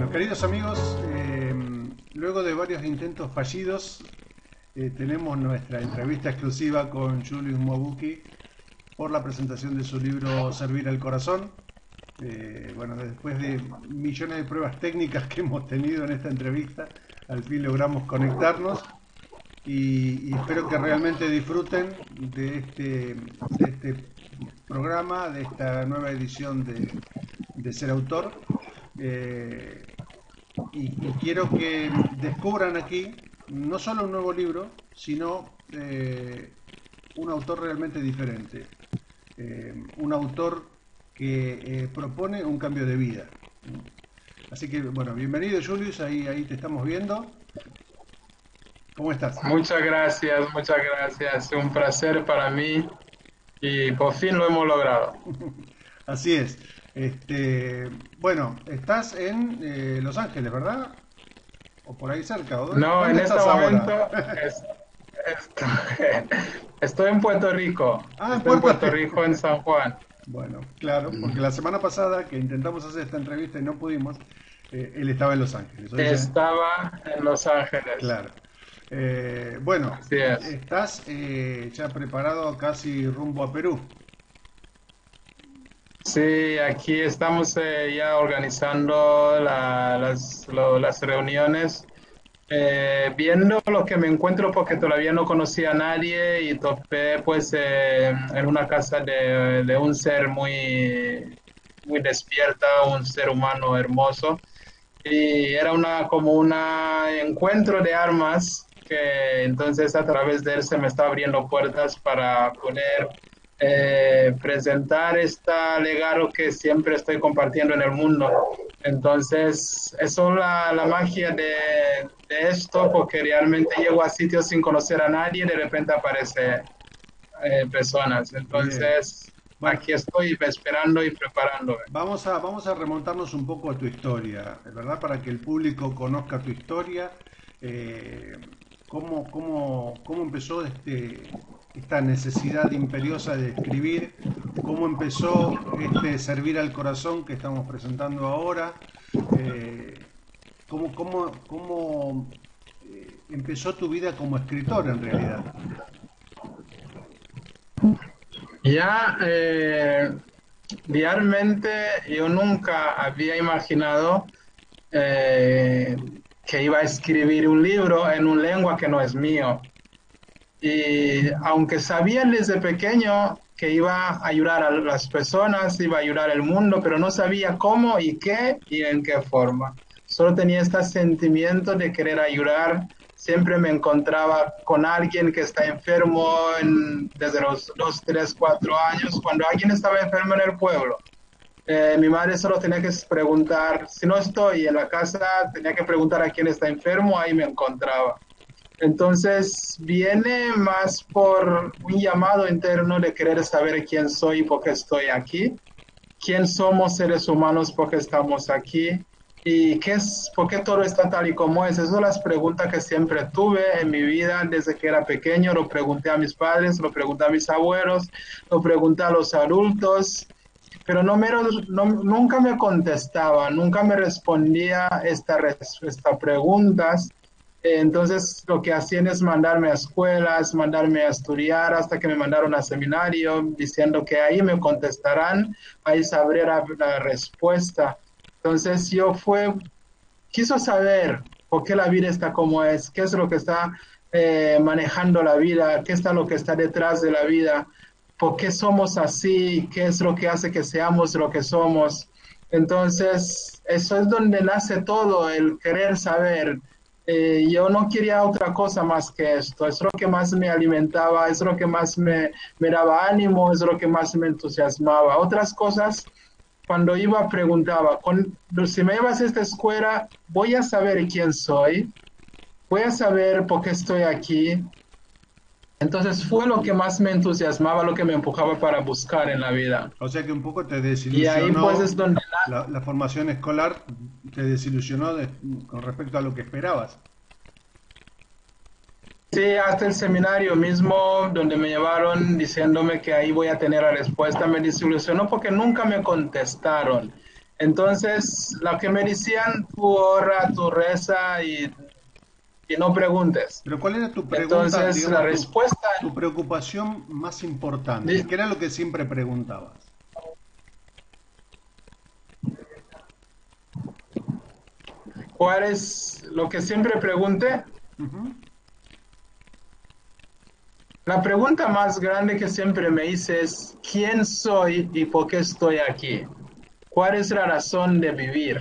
Bueno, queridos amigos, luego de varios intentos fallidos, tenemos nuestra entrevista exclusiva con Julius Mwabuki por la presentación de su libro Servir al Corazón. Bueno, después de millones de pruebas técnicas que hemos tenido en esta entrevista, al fin logramos conectarnos y espero que realmente disfruten de este programa, de esta nueva edición de Ser Autor. Eh, y quiero que descubran aquí no solo un nuevo libro, sino un autor realmente diferente. Un autor que propone un cambio de vida. Así que, bueno, bienvenido Julius, ahí te estamos viendo. ¿Cómo estás? Muchas gracias, muchas gracias. Un placer para mí y por fin lo hemos logrado. Así es. Bueno, estás en Los Ángeles, ¿verdad? O por ahí cerca. No, en ¿Dónde este estás ahora? momento estoy, estoy en Puerto Rico. Ah, en Estoy en Puerto Puerto Rico. Rico, en San Juan. Bueno, claro, porque la semana pasada que intentamos hacer esta entrevista y no pudimos, él estaba en Los Ángeles. Hoy ya, Estaba en Los Ángeles. claro. Bueno, Así es. estás ya preparado casi rumbo a Perú. Sí, aquí estamos ya organizando las reuniones, viendo lo que me encuentro porque todavía no conocía a nadie y topé pues en una casa de un ser muy despierta, un ser humano hermoso y era como un encuentro de almas que entonces a través de él se me está abriendo puertas para poder presentar este legado que siempre estoy compartiendo en el mundo. Entonces, eso es la magia de esto, porque realmente llego a sitios sin conocer a nadie y de repente aparece personas. Bien. Entonces, Bueno, aquí estoy esperando y preparándome. vamos a remontarnos un poco a tu historia, ¿verdad? Para que el público conozca tu historia. eh, cómo empezó esta necesidad imperiosa de escribir, cómo empezó este servir al corazón que estamos presentando ahora, eh, cómo empezó tu vida como escritor en realidad. Ya, realmente yo nunca había imaginado eh, que iba a escribir un libro en un lengua que no es mío. Y aunque sabía desde pequeño que iba a ayudar a las personas, iba a ayudar al mundo, pero no sabía cómo y qué y en qué forma. Solo tenía este sentimiento de querer ayudar. Siempre me encontraba con alguien que está enfermo desde los 2, 3, 4 años, cuando alguien estaba enfermo en el pueblo. Mi madre solo tenía que preguntar, si no estoy en la casa, tenía que preguntar a quién está enfermo, ahí me encontraba. Entonces viene más por un llamado interno de querer saber quién soy y por qué estoy aquí, quién somos seres humanos porque estamos aquí y por qué todo está tal y como es. Esas son las preguntas que siempre tuve en mi vida desde que era pequeño. Lo pregunté a mis padres, lo pregunté a mis abuelos, lo pregunté a los adultos, pero nunca me contestaba, nunca me respondía estas preguntas. Entonces lo que hacían es mandarme a escuelas, mandarme a estudiar, hasta que me mandaron a seminario diciendo que ahí me contestarán, ahí sabré la respuesta. Entonces quiso saber por qué la vida está como es, qué es lo que está manejando la vida, qué está lo que está detrás de la vida, por qué somos así, qué es lo que hace que seamos lo que somos. Entonces, eso es donde nace todo, el querer saber. Yo no quería otra cosa más que esto, es lo que más me alimentaba, es lo que más me daba ánimo, es lo que más me entusiasmaba. Otras cosas, cuando iba preguntaba, si me llevas a esta escuela, voy a saber quién soy, voy a saber por qué estoy aquí. Entonces fue lo que más me entusiasmaba, lo que me empujaba para buscar en la vida. O sea que un poco te Y ahí pues desilusionó es donde la formación escolar, te desilusionó con respecto a lo que esperabas. sí, hasta el seminario mismo, donde me llevaron diciéndome que ahí voy a tener la respuesta, me desilusionó porque nunca me contestaron. Entonces, lo que me decían, tú ora, tú reza y no preguntes. Pero ¿cuál era tu pregunta, Entonces, la digamos, respuesta, tu preocupación más importante? di- ¿Qué era lo que siempre preguntabas? ¿cuál es lo que siempre pregunté? Ujú. La pregunta más grande que siempre me hice es, ¿quién soy y por qué estoy aquí? ¿Cuál es la razón de vivir?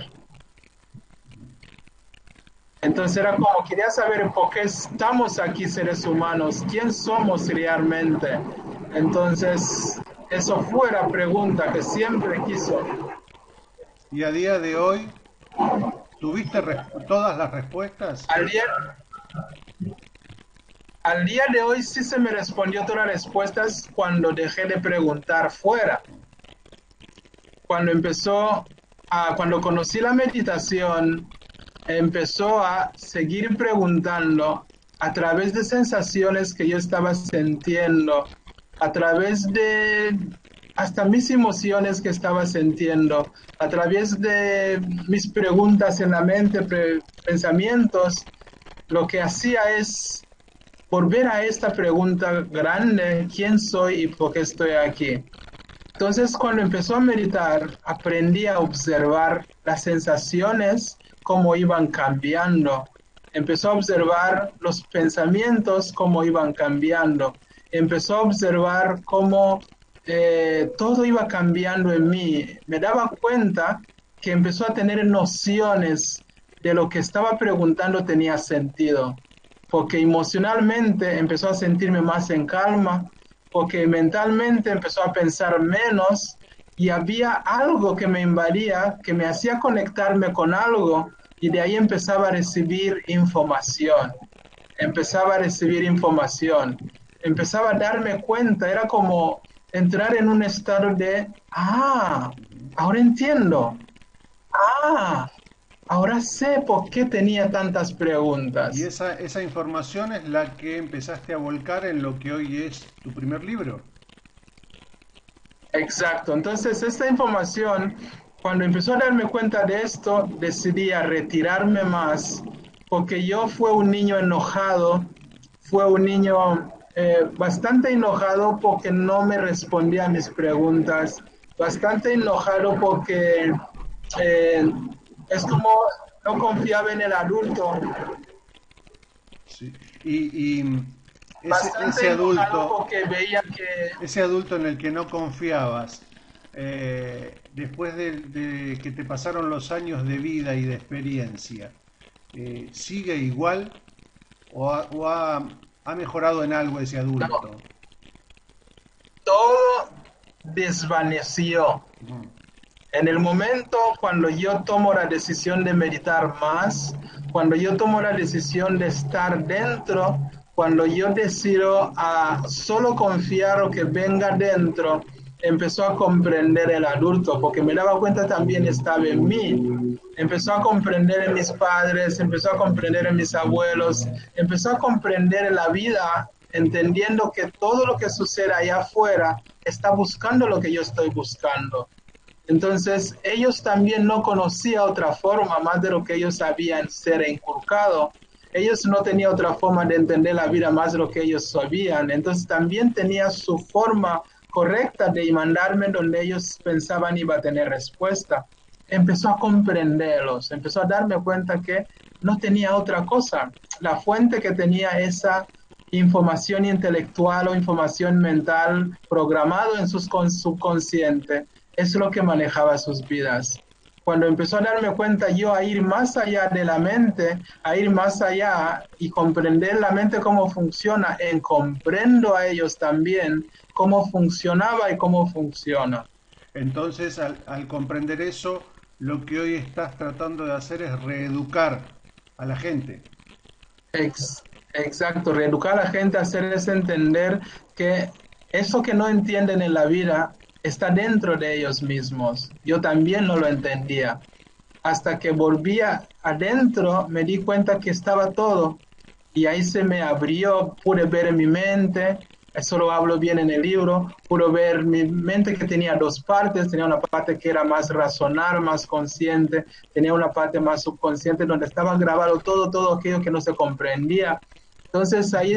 Entonces era como, quería saber por qué estamos aquí seres humanos, quién somos realmente. Entonces, eso fue la pregunta que siempre quiso. Y a día de hoy, ¿tuviste todas las respuestas? Al día, al día de hoy sí se me respondió todas las respuestas cuando dejé de preguntar fuera. Cuando conocí la meditación, empezó a seguir preguntando a través de sensaciones que yo estaba sintiendo, a través de hasta mis emociones que estaba sintiendo, a través de mis preguntas en la mente, pensamientos, lo que hacía es volver a esta pregunta grande, ¿quién soy y por qué estoy aquí? Entonces, cuando empezó a meditar, aprendí a observar las sensaciones, cómo iban cambiando. Empezó a observar los pensamientos, cómo iban cambiando. Empezó a observar cómo todo iba cambiando en mí. Me daba cuenta que empezó a tener nociones de lo que estaba preguntando tenía sentido, porque emocionalmente empezó a sentirme más en calma, porque mentalmente empezó a pensar menos y había algo que me invadía, que me hacía conectarme con algo y de ahí empezaba a recibir información, empezaba a darme cuenta, era como entrar en un estado de, ahora entiendo, ah, ahora sé por qué tenía tantas Y preguntas. esa información es la que empezaste a volcar en lo que hoy es tu primer libro. Exacto. Entonces, esta información, cuando empezó a darme cuenta de esto, decidí a retirarme más, porque yo fui un niño enojado, fue un niño bastante enojado porque no me respondía a mis preguntas, bastante enojado porque eh, es como no confiaba en el adulto, Sí. Y bastante enojado porque veía que ese adulto en el que no confiabas, después de que te pasaron los años de vida y de experiencia, ¿sigue igual o ha mejorado en algo ese no, adulto? todo desvaneció. Ujú. En el momento cuando yo tomo la decisión de meditar más, cuando yo tomo la decisión de estar dentro, cuando yo decido a solo confiar lo que venga dentro, empezó a comprender el adulto, porque me daba cuenta también estaba en mí. Empezó a comprender en mis padres, empezó a comprender en mis abuelos, empezó a comprender en la vida, entendiendo que todo lo que sucede allá afuera está buscando lo que yo estoy buscando. Entonces, ellos también no conocían otra forma más de lo que ellos sabían ser inculcado. Ellos no tenían otra forma de entender la vida más de lo que ellos sabían. Entonces, también tenía su forma correcta de mandarme donde ellos pensaban iba a tener respuesta. Empezó a comprenderlos, empezó a darme cuenta que no tenía otra cosa. La fuente que tenía esa información intelectual o información mental programado en su subconsciente es lo que manejaba sus vidas. Cuando empezó a darme cuenta yo a ir más allá de la mente, a ir más allá y comprender la mente cómo funciona, en comprendo a ellos también cómo funcionaba y cómo funciona. Entonces, al comprender eso, lo que hoy estás tratando de hacer es reeducar a la gente. Exacto, reeducar a la gente a hacerles entender que eso que no entienden en la vida está dentro de ellos mismos. Yo también no lo entendía. Hasta que volvía adentro, me di cuenta que estaba todo. Y ahí se me abrió, pude ver en mi mente, eso lo hablo bien en el libro, pude ver mi mente que tenía dos partes, tenía una parte que era más razonar, más consciente, tenía una parte más subconsciente donde estaba grabado todo aquello que no se comprendía. Entonces ahí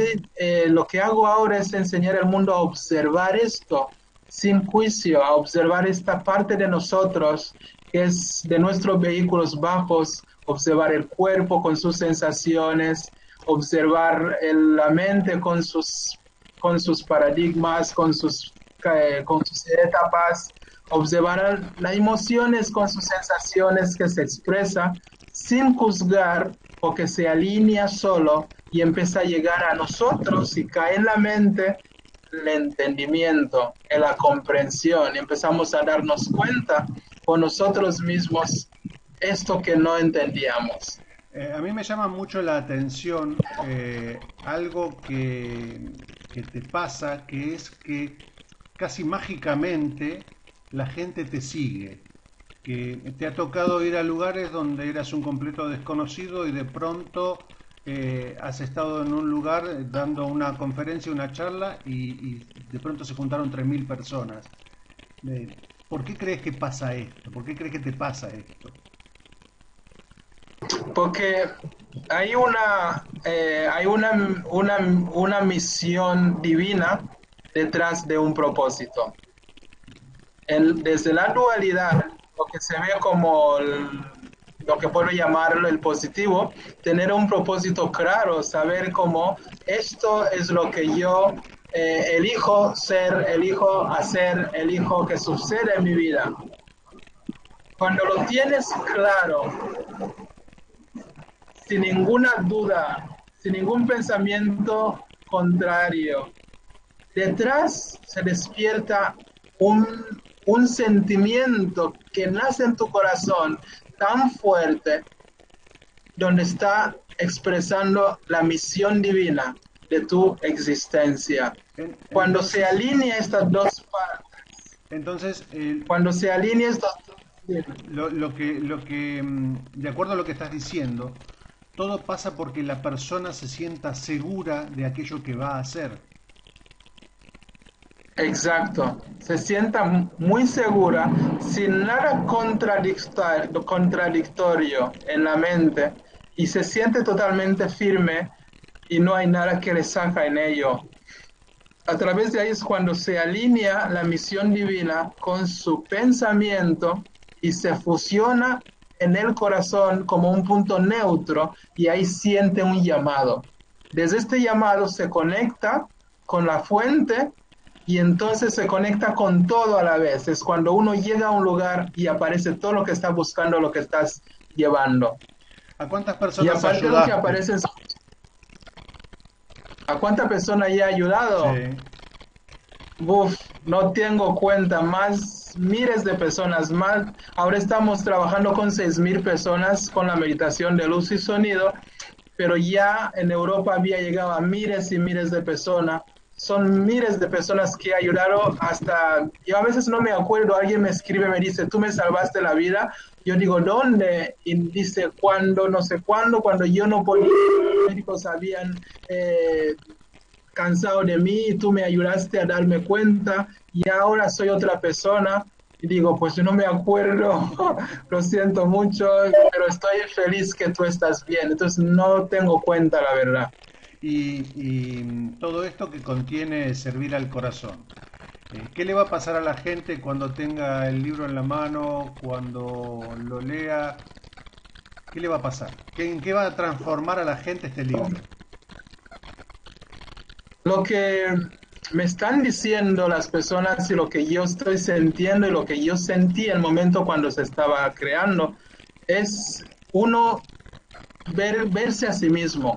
lo que hago ahora es enseñar al mundo a observar esto sin juicio, a observar esta parte de nosotros que es de nuestros vehículos bajos, observar el cuerpo con sus sensaciones, observar la mente con sus paradigmas, con sus etapas, observar las emociones con sus sensaciones que se expresa sin juzgar porque se alinea solo y empieza a llegar a nosotros y cae en la mente el entendimiento, en la comprensión y empezamos a darnos cuenta con nosotros mismos esto que no entendíamos. A mí me llama mucho la atención algo que te pasa, que es que casi mágicamente la gente te sigue, que te ha tocado ir a lugares donde eras un completo desconocido y de pronto has estado en un lugar dando una conferencia, una charla y de pronto se juntaron 3.000 personas. Eh, ¿Por qué crees que pasa esto? ¿Por qué crees que te pasa esto? Porque hay una misión divina detrás de un propósito. Desde la dualidad, lo que se ve como lo que puedo llamarlo el positivo, tener un propósito claro, saber cómo esto es lo que yo elijo ser, elijo hacer, elijo que sucede en mi vida. Cuando lo tienes claro, sin ninguna duda, sin ningún pensamiento contrario, detrás se despierta un sentimiento que nace en tu corazón tan fuerte, donde está expresando la misión divina de tu existencia. Cuando se Entonces, alinea estas dos partes, entonces cuando se alinea estas dos... de acuerdo a lo que estás diciendo, todo pasa porque la persona se sienta segura de aquello que va a hacer. Exacto, se sienta muy segura, sin nada contradictorio en la mente y se siente totalmente firme y no hay nada que le saca en ello. A través de ahí es cuando se alinea la misión divina con su pensamiento y se fusiona en el corazón como un punto neutro y ahí siente un llamado. Desde este llamado se conecta con la fuente y entonces se conecta con todo a la vez. Es cuando uno llega a un lugar y aparece todo lo que está buscando, lo que estás llevando. ¿A cuántas Y personas aparte de lo que ayudaste? aparece, ¿a cuánta persona ya ha ayudado? Sí. Uf, no tengo cuenta, más miles de personas, más. Ahora estamos trabajando con 6.000 personas con la meditación de luz y sonido, pero ya en Europa había llegado a miles y miles de personas. Son miles de personas que ayudaron hasta, yo a veces no me acuerdo, alguien me escribe, me dice, tú me salvaste la vida. Yo digo, ¿dónde? Y dice, ¿cuándo? No sé cuándo, cuando yo no podía, los médicos habían cansado de mí y tú me ayudaste a darme cuenta y ahora soy otra persona y digo, pues yo no me acuerdo, lo siento mucho, pero estoy feliz que tú estás bien, entonces no tengo cuenta la verdad. Y todo esto que contiene servir al corazón. ¿Qué le va a pasar a la gente cuando tenga el libro en la mano, cuando lo lea? ¿Qué le va a pasar? ¿En qué va a transformar a la gente este libro? Lo que me están diciendo las personas y lo que yo estoy sintiendo y lo que yo sentí en el momento cuando se estaba creando es uno verse a sí mismo.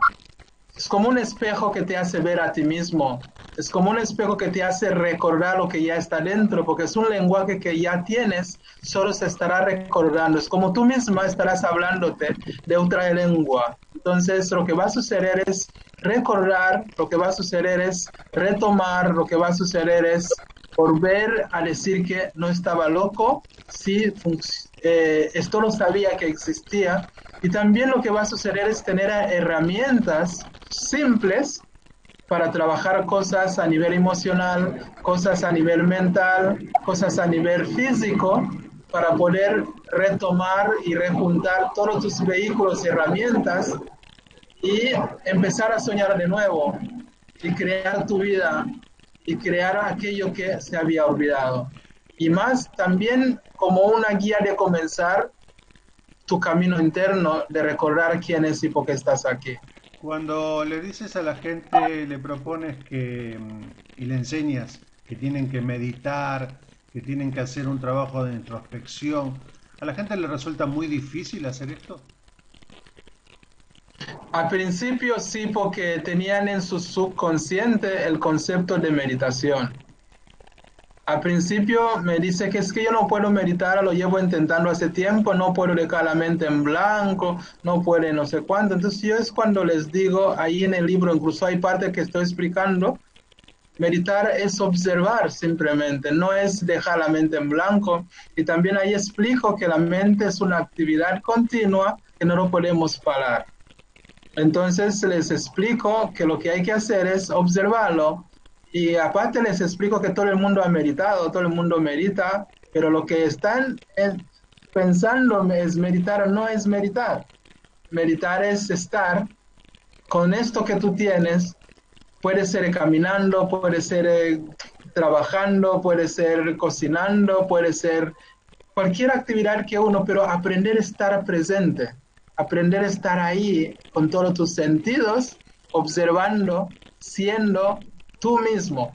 Es como un espejo que te hace ver a ti mismo. Es como un espejo que te hace recordar lo que ya está dentro, porque es un lenguaje que ya tienes, solo se estará recordando. Es como tú misma estarás hablándote de otra lengua. Entonces, lo que va a suceder es recordar, lo que va a suceder es retomar, lo que va a suceder es volver a decir que no estaba loco, sí, esto lo sabía que existía. Y también lo que va a suceder es tener herramientas simples para trabajar cosas a nivel emocional, cosas a nivel mental, cosas a nivel físico, para poder retomar y rejuntar todos tus vehículos y herramientas y empezar a soñar de nuevo y crear tu vida y crear aquello que se había olvidado. Y más también como una guía de comenzar tu camino interno, de recordar quién es y por qué estás aquí. Cuando le dices a la gente, le propones y le enseñas que tienen que meditar, que tienen que hacer un trabajo de introspección, ¿a la gente le resulta muy difícil hacer esto? Al principio sí, porque tenían en su subconsciente el concepto de meditación. Al principio me dice que es que yo no puedo meditar, lo llevo intentando hace tiempo, no puedo dejar la mente en blanco, no puede no sé cuánto. Entonces yo es cuando les digo, ahí en el libro incluso hay parte que estoy explicando, meditar es observar simplemente, no es dejar la mente en blanco. Y también ahí explico que la mente es una actividad continua que no lo podemos parar. Entonces les explico que lo que hay que hacer es observarlo y aparte les explico que todo el mundo ha meditado, todo el mundo medita, pero lo que están pensando es meditar, no es meditar. Meditar es estar con esto que tú tienes, puede ser caminando, puede ser trabajando, puede ser cocinando, puede ser cualquier actividad que uno, pero aprender a estar presente, aprender a estar ahí con todos tus sentidos, observando, siendo tú mismo,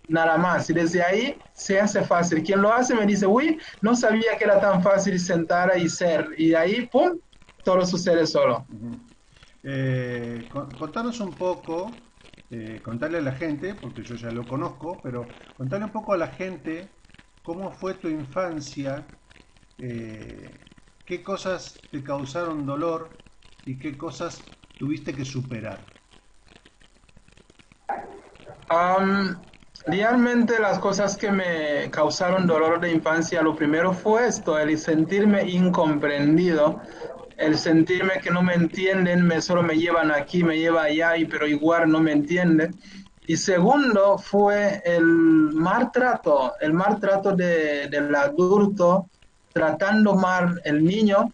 nada más. Y desde ahí se hace fácil. Quien lo hace me dice, uy, no sabía que era tan fácil sentar y ser. Y de ahí, ¡pum!, todo sucede solo. Ujú. Contanos un poco, contarle a la gente, porque yo ya lo conozco, pero contarle un poco a la gente cómo fue tu infancia, eh, qué cosas te causaron dolor y qué cosas tuviste que superar. Um, Realmente las cosas que me causaron dolor de infancia, lo primero fue esto, el sentirme incomprendido, el sentirme que no me entienden, solo me llevan aquí, me llevan allá, pero igual no me entienden. Y segundo fue el maltrato del adulto tratando mal el niño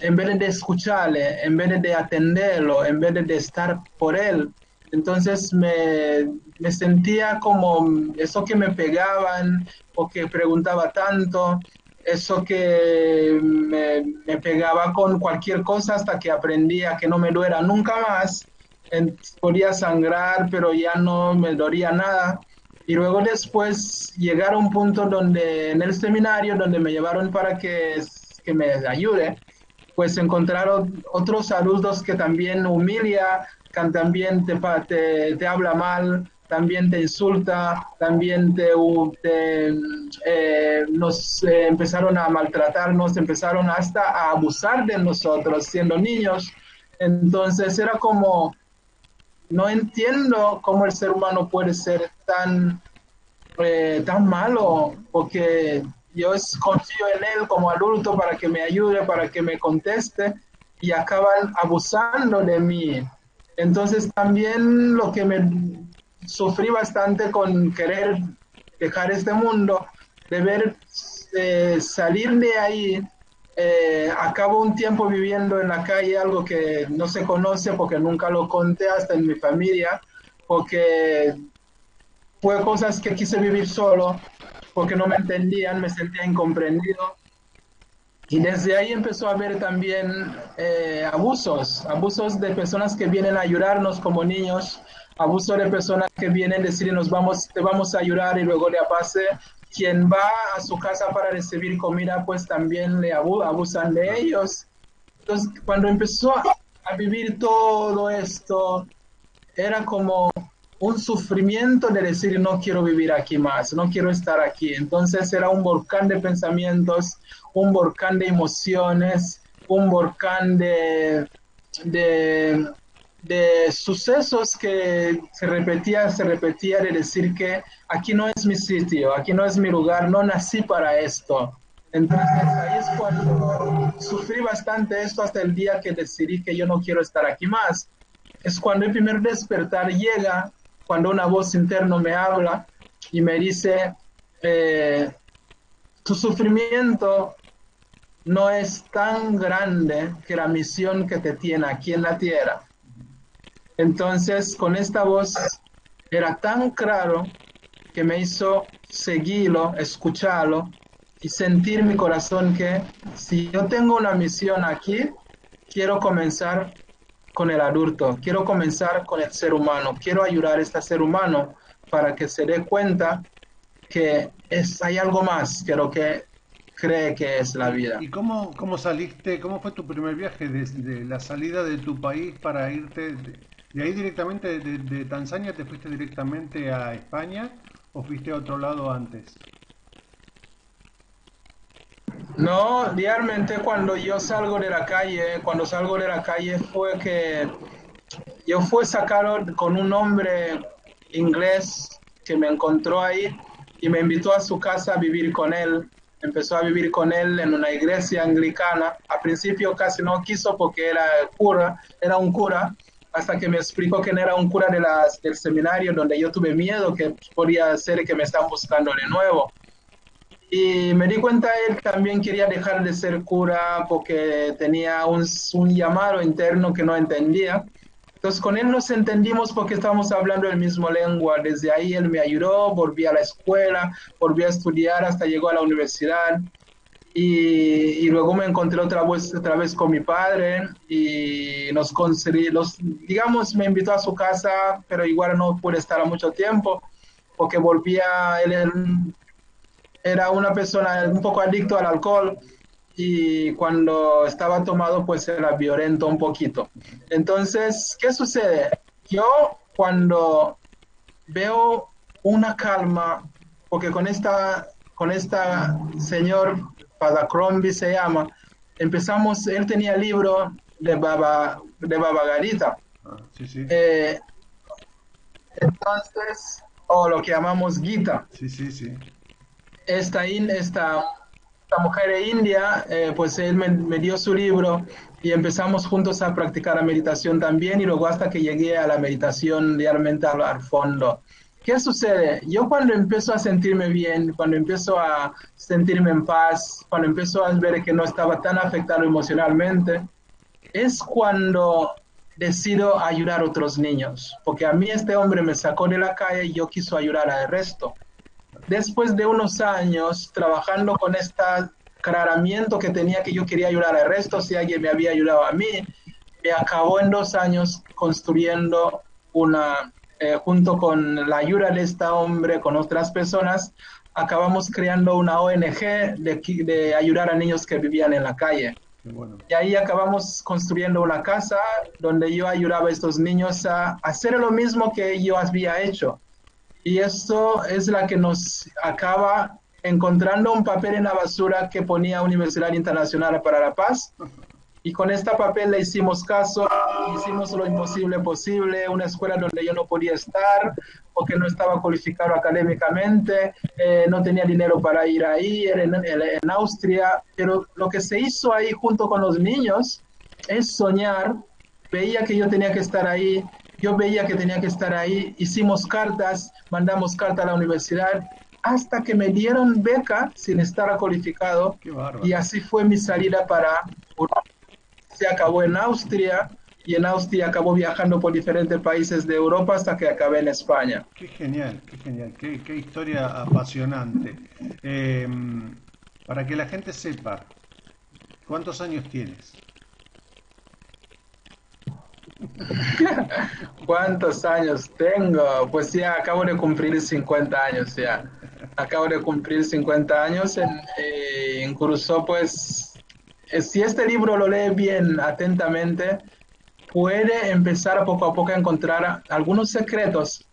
en vez de escucharle, en vez de atenderlo, en vez de estar por él. Entonces me sentía como eso que me pegaban o que preguntaba tanto, eso que me pegaba con cualquier cosa hasta que aprendía que no me duela nunca más. Podía sangrar, pero ya no me dolía nada. Y luego después llegar a un punto donde en el seminario, donde me llevaron para que me ayude, pues encontraron otros adultos que también humilia, que también te habla mal, también te insulta, también nos empezaron a maltratarnos, empezaron hasta a abusar de nosotros siendo niños. Entonces era como, no entiendo cómo el ser humano puede ser tan malo, porque yo confío en él como adulto para que me ayude, para que me conteste, y acaban abusando de mí. Entonces también lo que me sufrí bastante con querer dejar este mundo, de ver salir de ahí, acabo un tiempo viviendo en la calle, algo que no se conoce porque nunca lo conté hasta en mi familia, porque fue cosas que quise vivir solo porque no me entendían, me sentía incomprendido. Y desde ahí empezó a haber también abusos de personas que vienen a ayudarnos como niños, abuso de personas que vienen a decir te vamos a ayudar y luego le pase. Quien va a su casa para recibir comida, pues también le abusan de Claro. ellos. Entonces, cuando empezó a vivir todo esto, era como un sufrimiento de decir no quiero vivir aquí más, no quiero estar aquí. Entonces era un volcán de pensamientos, un volcán de emociones, un volcán de, de sucesos que se repetía de decir que aquí no es mi sitio, aquí no es mi lugar, no nací para esto. Entonces ahí es cuando sufrí bastante esto hasta el día que decidí que yo no quiero estar aquí más. Es cuando el primer despertar llega cuando una voz interna me habla y me dice, tu sufrimiento no es tan grande que la misión que te tiene aquí en la tierra. Entonces, con esta voz era tan claro que me hizo seguirlo, escucharlo y sentir en mi corazón que si yo tengo una misión aquí, quiero comenzar con el adulto, quiero comenzar con el ser humano, quiero ayudar a este ser humano para que se dé cuenta que hay algo más que lo que cree que es la vida. ¿Y cómo saliste, cómo fue tu primer viaje desde la salida de tu país para irte de ahí directamente, de Tanzania, te fuiste directamente a España o fuiste a otro lado antes? No, realmente cuando yo salgo de la calle, cuando salgo de la calle fue que yo fui sacado con un hombre inglés que me encontró ahí y me invitó a su casa a vivir con él. Empezó a vivir con él en una iglesia anglicana. Al principio casi no quiso porque era cura, era un cura, hasta que me explicó que no era un cura del seminario donde yo tuve miedo que podía ser que me están buscando de nuevo. Y me di cuenta él también quería dejar de ser cura porque tenía un llamado interno que no entendía. Entonces con él nos entendimos porque estábamos hablando el mismo lengua. Desde ahí él me ayudó, volví a la escuela, volví a estudiar hasta llegó a la universidad. Y luego me encontré otra vez con mi padre y nos conseguí, digamos, me invitó a su casa, pero igual no pude estar mucho tiempo porque volvía, él era una persona un poco adicto al alcohol y cuando estaba tomado pues era violento un poquito. Entonces, ¿qué sucede? Yo cuando veo una calma, porque con esta señor Padacrombi se llama, empezamos, él tenía el libro de Baba Garita. Ah, sí, sí, Eh, entonces, o lo que llamamos Gita. sí, sí, sí. Esta mujer india, pues él me dio su libro y empezamos juntos a practicar la meditación también y luego hasta que llegué a la meditación realmente al fondo. ¿Qué sucede? Yo cuando empiezo a sentirme bien, cuando empiezo a sentirme en paz, cuando empiezo a ver que no estaba tan afectado emocionalmente, es cuando decido ayudar a otros niños, porque a mí este hombre me sacó de la calle y yo quiso ayudar al resto. Después de unos años trabajando con este aclaramiento que tenía que yo quería ayudar al resto, si alguien me había ayudado a mí, me acabó en 2 años construyendo junto con la ayuda de este hombre, con otras personas, acabamos creando una ONG de ayudar a niños que vivían en la calle. Qué bueno. Y ahí acabamos construyendo una casa donde yo ayudaba a estos niños a hacer lo mismo que yo había hecho. Y esto es la que nos acaba encontrando un papel en la basura que ponía Universidad Internacional para la Paz. Y con este papel le hicimos caso, hicimos lo imposible posible, una escuela donde yo no podía estar porque no estaba cualificado académicamente, no tenía dinero para ir ahí, era en Austria, pero lo que se hizo ahí junto con los niños es soñar, veía que yo tenía que estar ahí, yo veía que tenía que estar ahí, hicimos cartas, mandamos cartas a la universidad, hasta que me dieron beca sin estar cualificado, Qué y bárbaro. así fue mi salida para Europa. Se acabó en Austria y en Austria acabó viajando por diferentes países de Europa hasta que acabé en España. Qué genial, qué genial, qué historia apasionante. Eh, para que la gente sepa, ¿cuántos años tienes? ¿Cuántos años tengo? Pues ya acabo de cumplir 50 años ya. Acabo de cumplir 50 años. Incluso pues, si este libro lo lee bien atentamente, puede empezar poco a poco a encontrar algunos secretos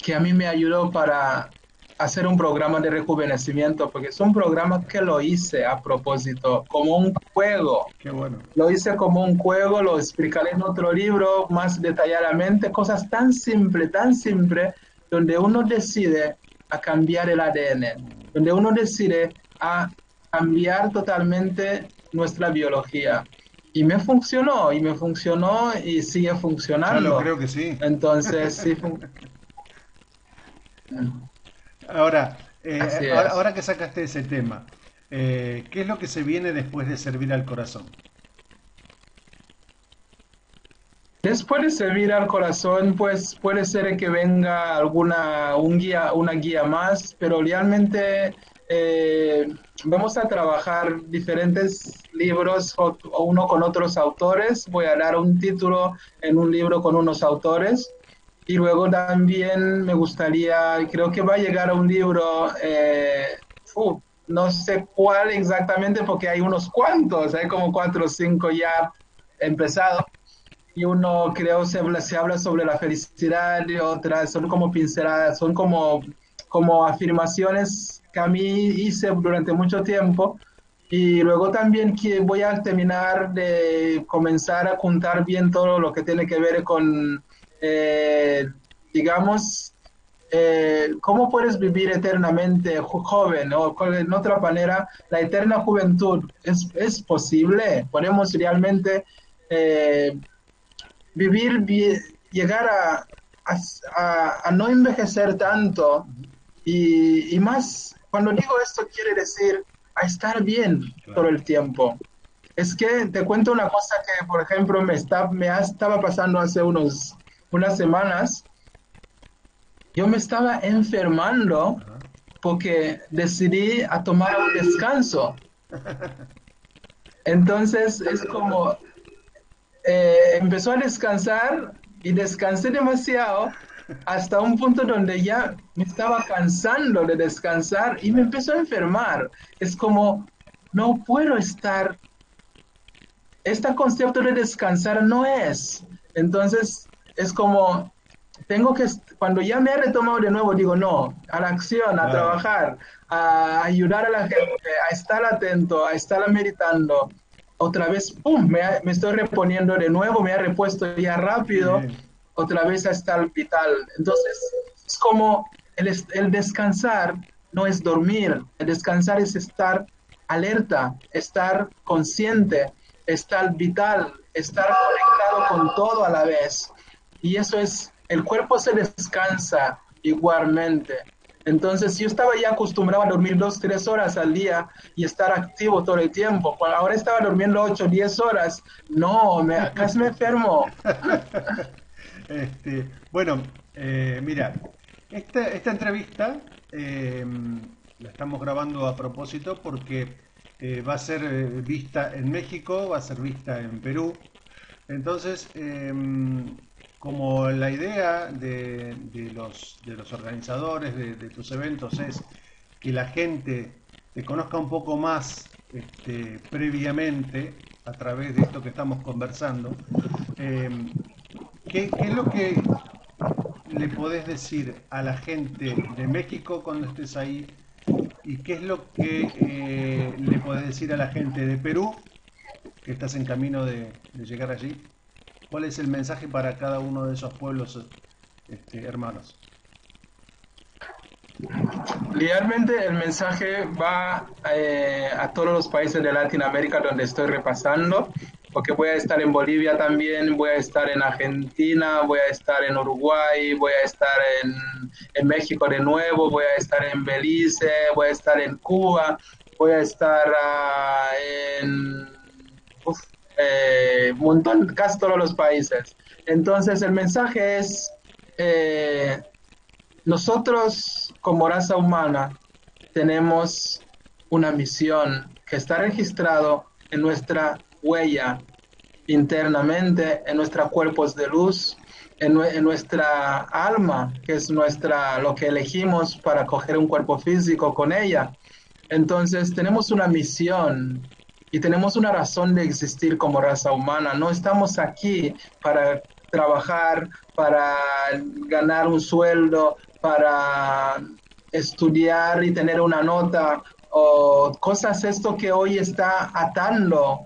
que a mí me ayudó para hacer un programa de rejuvenecimiento, porque es un programa que lo hice a propósito, como un juego. Qué bueno. Lo hice como un juego, lo explicaré en otro libro más detalladamente, cosas tan simple, donde uno decide a cambiar el ADN, donde uno decide a cambiar totalmente nuestra biología. y me funcionó y sigue Ya lo funcionando. creo que sí. Entonces, sí, Ahora, así es. ahora que sacaste ese tema, ¿qué es lo que se viene después de servir al corazón? Después de servir al corazón, pues puede ser que venga una guía más, pero realmente eh, vamos a trabajar diferentes libros o uno con otros autores. Voy a dar un título en un libro con unos autores y luego también me gustaría, creo que va a llegar a un libro, no sé cuál exactamente porque hay unos cuantos, hay como cuatro o cinco ya empezados y uno creo se habla sobre la felicidad y otras son como pinceladas, son como afirmaciones que a mí hice durante mucho tiempo y luego también que voy a terminar de comenzar a juntar bien todo lo que tiene que ver con, eh, digamos, cómo puedes vivir eternamente joven o en otra manera, la eterna juventud es posible, podemos realmente eh, vivir, llegar a no envejecer tanto y más, cuando digo esto quiere decir a estar bien todo Claro. el tiempo. Es que te cuento una cosa que, por ejemplo, estaba pasando hace unas semanas. Yo me estaba enfermando Ajá. porque decidí a tomar un descanso. Entonces es como, empezó a descansar y descansé demasiado hasta un punto donde ya me estaba cansando de descansar y me Claro. empezó a enfermar. Es como, no puedo estar, este concepto de descansar no es. Entonces es como, tengo que, cuando ya me he retomado de nuevo, digo, no, a la acción, a Claro. trabajar, a ayudar a la gente, a estar atento, a estar meditando. Otra vez, ¡pum!, me estoy reponiendo de nuevo, me he repuesto ya Qué rápido, bien. otra vez a estar vital. Entonces, es como el descansar no es dormir, el descansar es estar alerta, estar consciente, estar vital, estar conectado con todo a la vez. Y eso es, el cuerpo se descansa igualmente. Entonces yo estaba ya acostumbrado a dormir 2, 3 horas al día y estar activo todo el tiempo. Cuando ahora estaba durmiendo 8, 10 horas, no, casi me enfermo. Bueno, mira, esta entrevista la estamos grabando a propósito porque va a ser vista en México, va a ser vista en Perú. Entonces, como la idea de los organizadores de tus eventos es que la gente te conozca un poco más previamente a través de esto que estamos conversando, eh, qué es lo que le podés decir a la gente de México cuando estés ahí? ¿Y qué es lo que le podés decir a la gente de Perú que estás en camino de llegar allí? ¿Cuál es el mensaje para cada uno de esos pueblos hermanos? Realmente el mensaje va a todos los países de Latinoamérica donde estoy repasando, porque voy a estar en Bolivia también, voy a estar en Argentina, voy a estar en Uruguay, voy a estar en México de nuevo, voy a estar en Belice, voy a estar en Cuba, voy a estar en uf, un montón, casi todos los países. Entonces el mensaje es... Eh, nosotros, como raza humana, tenemos una misión que está registrado en nuestra huella internamente, en nuestros cuerpos de luz, en nuestra alma, que es lo que elegimos para coger un cuerpo físico con ella. Entonces, tenemos una misión y tenemos una razón de existir como raza humana. No estamos aquí para trabajar, para ganar un sueldo, para estudiar y tener una nota o cosas esto que hoy está atando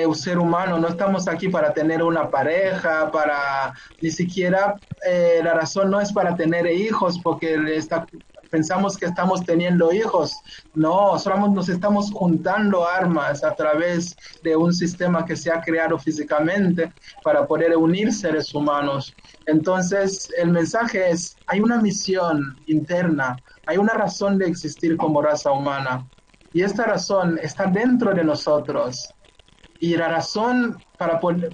un ser humano. No estamos aquí para tener una pareja, para ni siquiera la razón no es para tener hijos, porque pensamos que estamos teniendo hijos. No, solamente nos estamos juntando armas a través de un sistema que se ha creado físicamente para poder unir seres humanos. Entonces, el mensaje es, hay una misión interna, hay una razón de existir como raza humana. Y esta razón está dentro de nosotros. Y la razón para poder,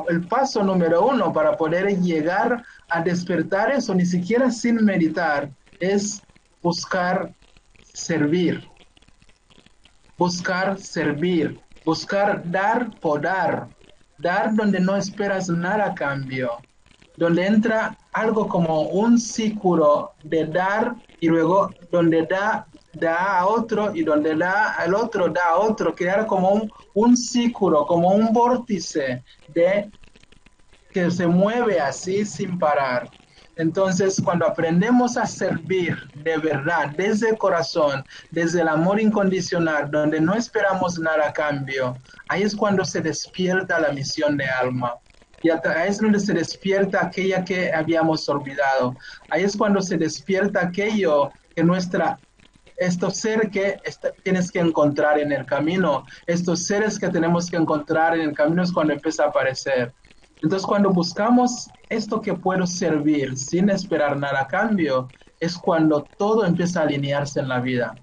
el paso número uno para poder llegar a despertar eso, ni siquiera sin meditar, es buscar servir, buscar servir, buscar dar por dar, dar donde no esperas nada a cambio, donde entra algo como un círculo de dar y luego donde da a otro y donde da al otro, da a otro, crear como un círculo, como un vórtice de que se mueve así sin parar. Entonces, cuando aprendemos a servir de verdad, desde el corazón, desde el amor incondicional, donde no esperamos nada a cambio, ahí es cuando se despierta la misión de alma. Y ahí es donde se despierta aquella que habíamos olvidado. Ahí es cuando se despierta aquello que estos seres que tienes que encontrar en el camino, estos seres que tenemos que encontrar en el camino es cuando empieza a aparecer. Entonces, cuando buscamos esto que puedo servir sin esperar nada a cambio, es cuando todo empieza a alinearse en la vida.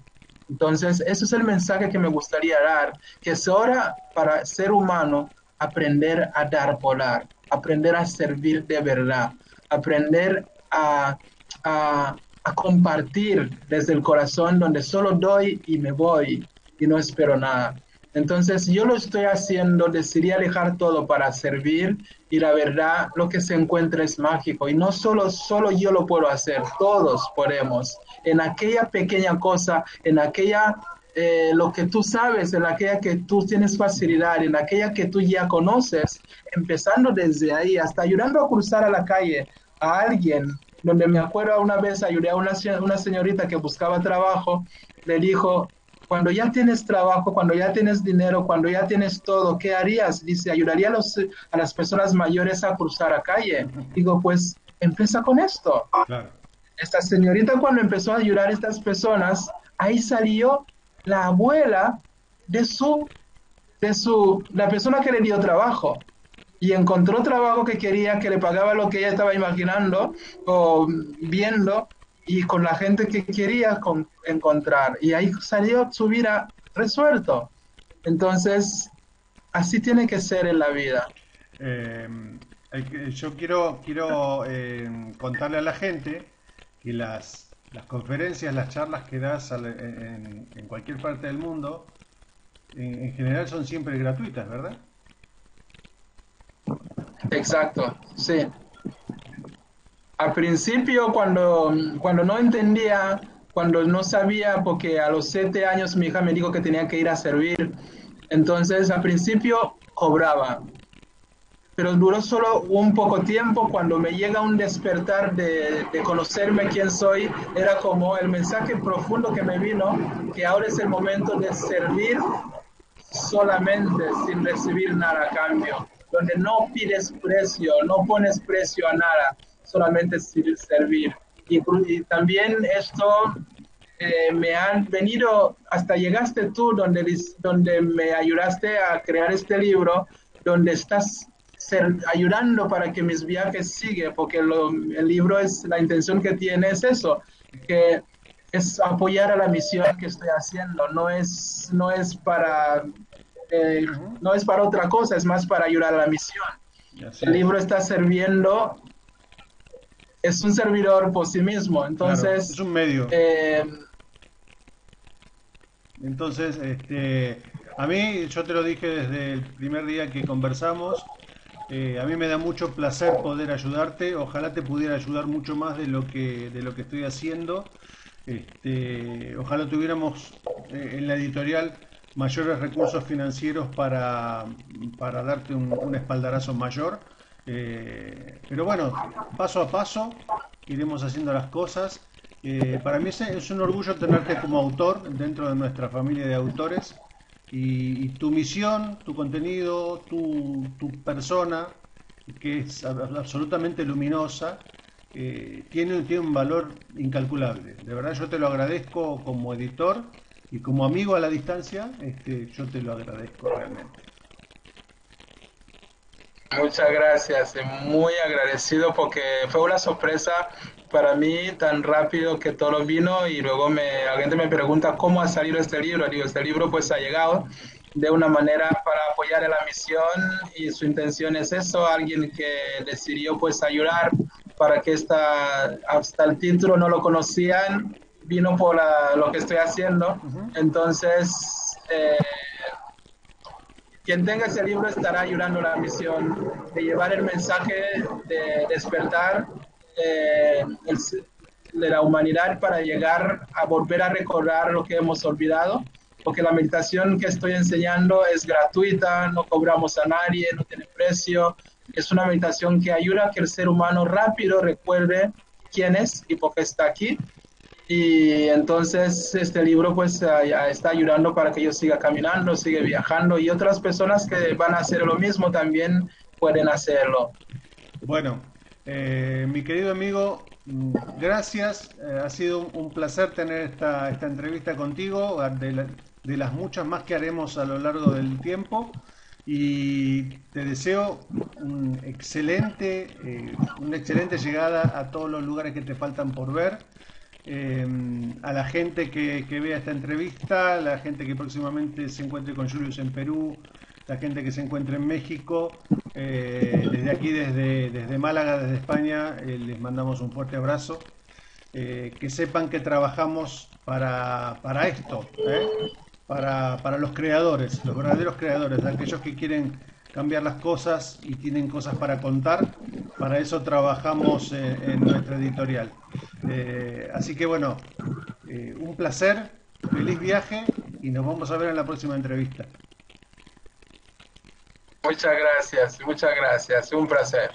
Entonces, ese es el mensaje que me gustaría dar, que es hora para ser humano aprender a dar por dar, aprender a servir de verdad, aprender a compartir desde el corazón donde solo doy y me voy y no espero nada. Entonces yo lo estoy haciendo, decidí alejar todo para servir y la verdad lo que se encuentra es mágico y no solo yo lo puedo hacer, todos podemos. En aquella pequeña cosa, en aquella lo que tú sabes, en aquella que tú tienes facilidad, en aquella que tú ya conoces, empezando desde ahí, hasta ayudando a cruzar a la calle a alguien, donde me acuerdo una vez ayudé a una señorita que buscaba trabajo, le dijo, cuando ya tienes trabajo, cuando ya tienes dinero, cuando ya tienes todo, ¿qué harías? Dice, ayudaría a las personas mayores a cruzar la calle. Digo, pues empieza con esto. Claro. Esta señorita cuando empezó a ayudar a estas personas, ahí salió la abuela la persona que le dio trabajo y encontró trabajo que quería, que le pagaba lo que ella estaba imaginando o viendo y con la gente que quería encontrar. Y ahí salió su vida resuelto. Entonces, así tiene que ser en la vida. Eh, yo quiero contarle a la gente que las conferencias, las charlas que das en cualquier parte del mundo, en general son siempre gratuitas, ¿verdad? Exacto, sí. Al principio, cuando no entendía, cuando no sabía, porque a los 7 años mi hija me dijo que tenía que ir a servir, entonces al principio cobraba, pero duró solo un poco tiempo. Cuando me llega un despertar de conocerme quién soy, era como el mensaje profundo que me vino, que ahora es el momento de servir solamente sin recibir nada a cambio, donde no pides precio, no pones precio a nada, solamente servir. Y también esto me han venido, hasta llegaste tú, donde me ayudaste a crear este libro, donde estás ayudando para que mis viajes sigan, porque el libro es, la intención que tiene es eso, que es apoyar a la misión que estoy haciendo, no es para Ujú. no es para otra cosa, es más para ayudar a la misión. Y así El es. libro está sirviendo, es un servidor por sí mismo, Claro, es entonces un medio. eh, Entonces, a mí, yo te lo dije desde el primer día que conversamos, a mí me da mucho placer poder ayudarte. Ojalá te pudiera ayudar mucho más de lo que estoy haciendo. Ojalá tuviéramos en la editorial mayores recursos financieros para darte un espaldarazo mayor. Pero bueno, paso a paso iremos haciendo las cosas. Para mí es un orgullo tenerte como autor dentro de nuestra familia de autores y tu misión, tu contenido, tu persona, que es absolutamente luminosa, tiene un valor incalculable. De verdad yo te lo agradezco como editor y como amigo a la distancia, yo te lo agradezco realmente. Muchas gracias, muy agradecido porque fue una sorpresa para mí tan rápido que todo vino y luego la gente me pregunta cómo ha salido este libro. Digo, este libro pues ha llegado de una manera para apoyar a la misión y su intención es eso, alguien que decidió pues ayudar para que hasta el título no lo conocían, vino por lo que estoy haciendo. Entonces, quien tenga ese libro estará ayudando a la misión de llevar el mensaje de despertar de la humanidad para llegar a volver a recordar lo que hemos olvidado, porque la meditación que estoy enseñando es gratuita, no cobramos a nadie, no tiene precio, es una meditación que ayuda a que el ser humano rápido recuerde quién es y por qué está aquí. Y entonces este libro pues está ayudando para que yo siga caminando, siga viajando y otras personas que van a hacer lo mismo también pueden hacerlo. Bueno, mi querido amigo, gracias. Ha sido un placer tener esta entrevista contigo, de las muchas más que haremos a lo largo del tiempo. Y te deseo una excelente llegada a todos los lugares que te faltan por ver. A la gente que vea esta entrevista, a la gente que próximamente se encuentre con Julius en Perú, la gente que se encuentre en México, desde aquí, desde Málaga, desde España, les mandamos un fuerte abrazo. Que sepan que trabajamos para esto, para los creadores, los verdaderos creadores, aquellos que quieren cambiar las cosas y tienen cosas para contar. Para eso trabajamos en nuestra editorial. Así que bueno, un placer, feliz viaje y nos vamos a ver en la próxima entrevista. Muchas gracias, un placer.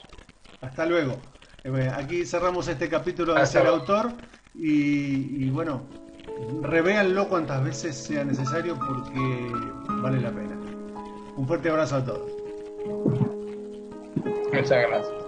Hasta luego. Aquí cerramos este capítulo de Ser Autor y bueno, revéanlo cuantas veces sea necesario porque vale la pena. Un fuerte abrazo a todos. Muchas gracias.